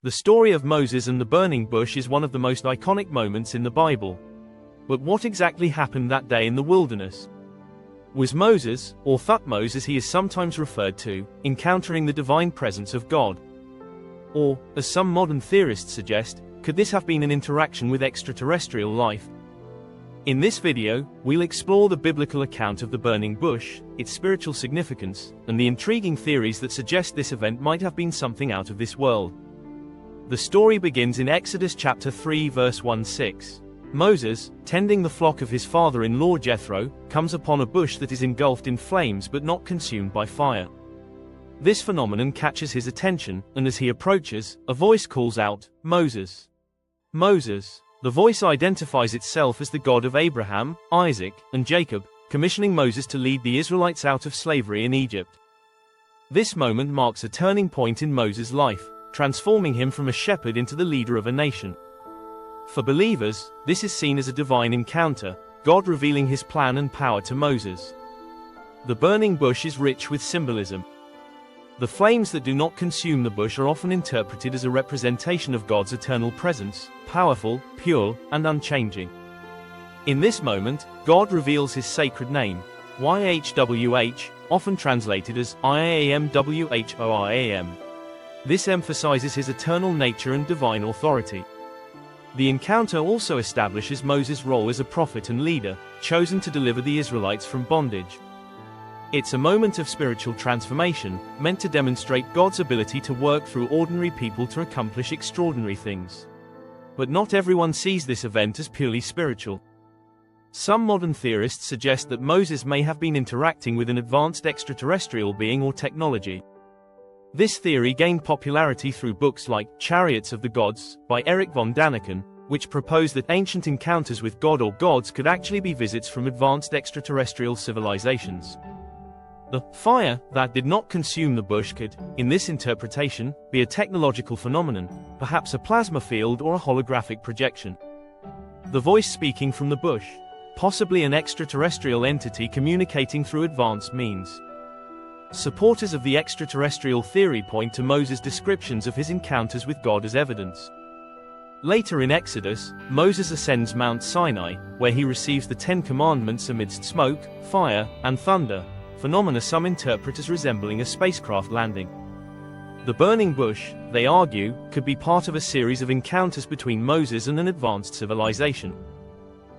The story of Moses and the burning bush is one of the most iconic moments in the Bible. But what exactly happened that day in the wilderness? Was Moses, or Thutmose as he is sometimes referred to, encountering the divine presence of God? Or, as some modern theorists suggest, could this have been an interaction with extraterrestrial life? In this video, we'll explore the biblical account of the burning bush, its spiritual significance, and the intriguing theories that suggest this event might have been something out of this world. The story begins in Exodus chapter 3 verse 1-6. Moses, tending the flock of his father-in-law Jethro, comes upon a bush that is engulfed in flames but not consumed by fire. This phenomenon catches his attention, and as he approaches, a voice calls out, "Moses! Moses!" The voice identifies itself as the God of Abraham, Isaac, and Jacob, commissioning Moses to lead the Israelites out of slavery in Egypt. This moment marks a turning point in Moses' life, transforming him from a shepherd into the leader of a nation. For believers, this is seen as a divine encounter, God revealing his plan and power to Moses. The burning bush is rich with symbolism. The flames that do not consume the bush are often interpreted as a representation of God's eternal presence, powerful, pure, and unchanging. In this moment, God reveals his sacred name, YHWH, often translated as IAMWHOIAM. This emphasizes his eternal nature and divine authority. The encounter also establishes Moses' role as a prophet and leader, chosen to deliver the Israelites from bondage. It's a moment of spiritual transformation, meant to demonstrate God's ability to work through ordinary people to accomplish extraordinary things. But not everyone sees this event as purely spiritual. Some modern theorists suggest that Moses may have been interacting with an advanced extraterrestrial being or technology. This theory gained popularity through books like Chariots of the Gods by Erich von Däniken, which propose that ancient encounters with God or gods could actually be visits from advanced extraterrestrial civilizations. The fire that did not consume the bush could, in this interpretation, be a technological phenomenon, perhaps a plasma field or a holographic projection. The voice speaking from the bush, possibly an extraterrestrial entity communicating through advanced means. Supporters of the extraterrestrial theory point to Moses' descriptions of his encounters with God as evidence. Later in Exodus, Moses ascends Mount Sinai, where he receives the 10 Commandments amidst smoke, fire, and thunder, phenomena some interpret as resembling a spacecraft landing. The burning bush, they argue, could be part of a series of encounters between Moses and an advanced civilization.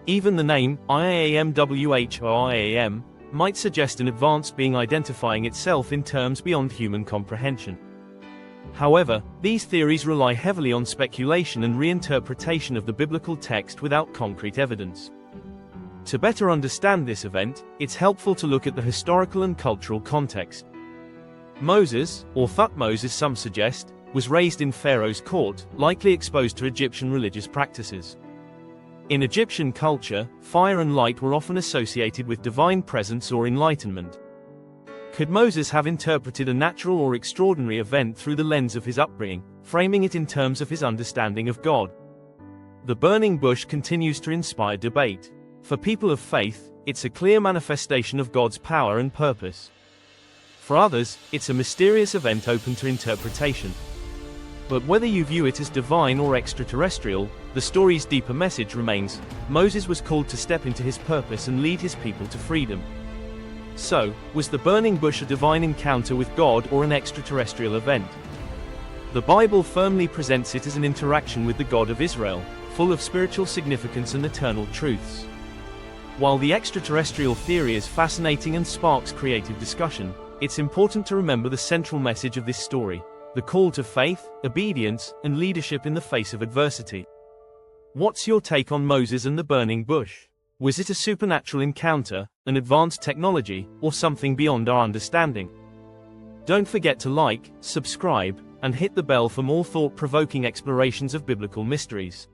Even the name, IAMWHOIAM, might suggest an advanced being identifying itself in terms beyond human comprehension. However, these theories rely heavily on speculation and reinterpretation of the biblical text without concrete evidence. To better understand this event, it's helpful to look at the historical and cultural context. Moses, or Thutmose as some suggest, was raised in Pharaoh's court, likely exposed to Egyptian religious practices. In Egyptian culture, fire and light were often associated with divine presence or enlightenment. Could Moses have interpreted a natural or extraordinary event through the lens of his upbringing, framing it in terms of his understanding of God? The burning bush continues to inspire debate. For people of faith, it's a clear manifestation of God's power and purpose. For others, it's a mysterious event open to interpretation. But whether you view it as divine or extraterrestrial, the story's deeper message remains: Moses was called to step into his purpose and lead his people to freedom. So, was the burning bush a divine encounter with God or an extraterrestrial event? The Bible firmly presents it as an interaction with the God of Israel, full of spiritual significance and eternal truths. While the extraterrestrial theory is fascinating and sparks creative discussion, it's important to remember the central message of this story: the call to faith, obedience, and leadership in the face of adversity. What's your take on Moses and the burning bush? Was it a supernatural encounter, an advanced technology, or something beyond our understanding? Don't forget to like, subscribe, and hit the bell for more thought-provoking explorations of biblical mysteries.